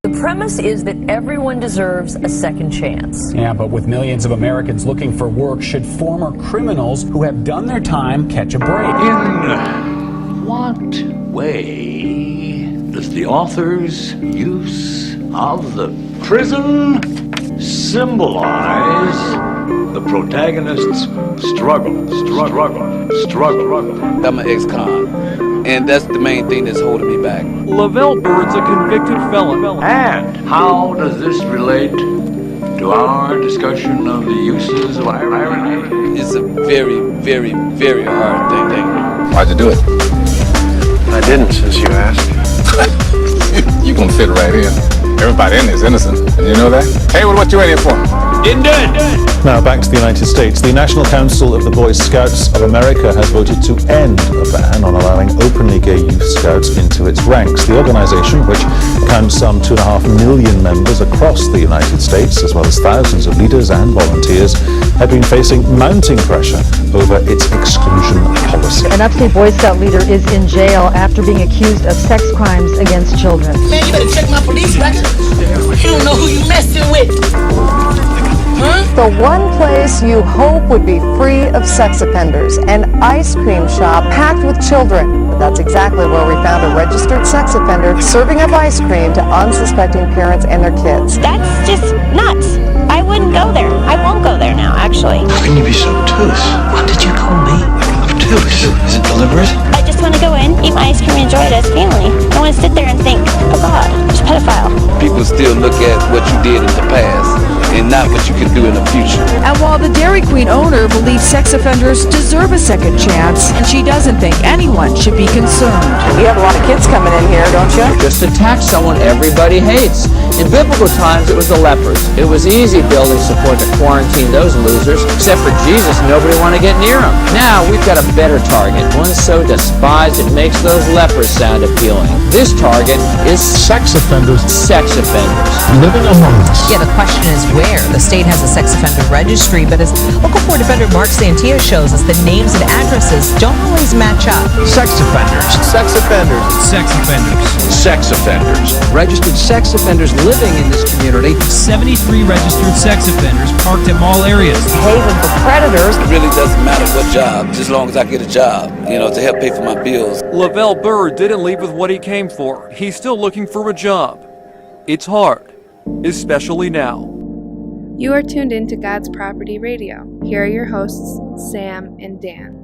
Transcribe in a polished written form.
The premise is that everyone deserves a second chance. Yeah, but with millions of Americans looking for work, should former criminals who have done their time catch a break? In what way does the author's use of the prison symbolize the protagonist's struggle? I'm an ex-con, and that's the main thing that's holding me back. Lavelle Bird's a convicted felon. And how does this relate to our discussion of the uses of irony? It's a very, very, very hard thing. Why'd you do it? I didn't, since you asked. You gonna fit right in. Everybody in is innocent, and you know that? Hey, what you in here for? Didn't do it. Now back to the United States. The National Council of the Boy Scouts of America has voted to end a ban on allowing openly gay youth scouts into its ranks. The organization, which counts some 2.5 million members across the United States, as well as thousands of leaders and volunteers, have been facing mounting pressure over its exclusion policy. An upstate Boy Scout leader is in jail after being accused of sex crimes against children. Man, you better check my police record. You don't know who you messing with. Huh? The one place you hope would be free of sex offenders, an ice cream shop packed with children. But that's exactly where we found a registered sex offender serving up ice cream to unsuspecting parents and their kids. That's just nuts. I wouldn't go there. I won't go there now, actually. How can you be so obtuse? What did you call me? Obtuse? Is it deliberate? I just want to go in, eat my ice cream, and enjoy it as family. I want to sit there and think, oh God, there's a pedophile. People still look at what you did in the past and not what you can do in the future. And while the Dairy Queen owner believes sex offenders deserve a second chance, and she doesn't think anyone should be concerned. You have a lot of kids coming in here, don't you? Just attack someone everybody hates. In biblical times, it was the lepers. It was easy building support to quarantine those losers. Except for Jesus, nobody wanted to get near him. Now we've got a better target, one so despised it makes those lepers sound appealing. This target is Sex offenders. Sex offenders. Living among us. Yeah, the question is where. The state has a sex offender registry, but as local court defender Mark Santia shows us, the names and addresses don't always match up. Sex offenders. Sex offenders. Sex offenders. Sex offenders. Registered sex offenders living in this community. 73 registered sex offenders parked at mall areas. Haven for predators. It really doesn't matter what job, just as long as I get a job, to help pay for my bills. Lavelle Bird didn't leave with what he came for. He's still looking for a job. It's hard, especially now. You are tuned in to God's Property Radio. Here are your hosts, Sam and Dan.